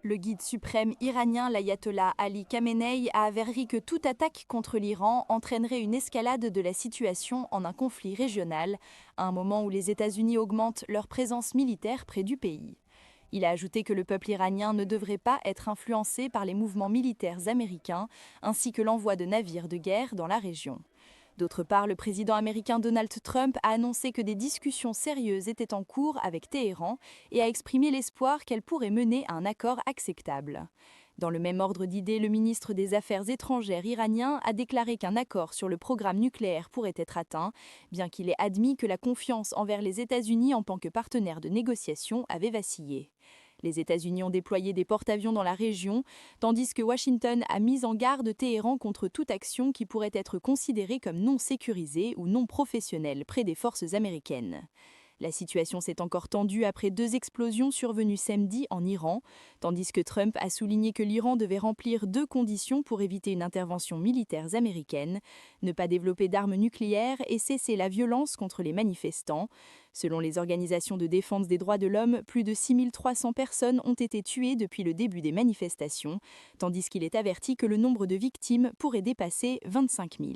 Le guide suprême iranien, l'ayatollah Ali Khamenei, a averti que toute attaque contre l'Iran entraînerait une escalade de la situation en un conflit régional, à un moment où les États-Unis augmentent leur présence militaire près du pays. Il a ajouté que le peuple iranien ne devrait pas être influencé par les mouvements militaires américains, ainsi que l'envoi de navires de guerre dans la région. D'autre part, le président américain Donald Trump a annoncé que des discussions sérieuses étaient en cours avec Téhéran et a exprimé l'espoir qu'elles pourraient mener à un accord acceptable. Dans le même ordre d'idées, le ministre des Affaires étrangères iranien a déclaré qu'un accord sur le programme nucléaire pourrait être atteint, bien qu'il ait admis que la confiance envers les États-Unis en tant que partenaire de négociation avait vacillé. Les États-Unis ont déployé des porte-avions dans la région, tandis que Washington a mis en garde Téhéran contre toute action qui pourrait être considérée comme non sécurisée ou non professionnelle près des forces américaines. La situation s'est encore tendue après 2 explosions survenues samedi en Iran, tandis que Trump a souligné que l'Iran devait remplir 2 conditions pour éviter une intervention militaire américaine, ne pas développer d'armes nucléaires et cesser la violence contre les manifestants. Selon les organisations de défense des droits de l'homme, plus de 6300 personnes ont été tuées depuis le début des manifestations, tandis qu'il est averti que le nombre de victimes pourrait dépasser 25 000.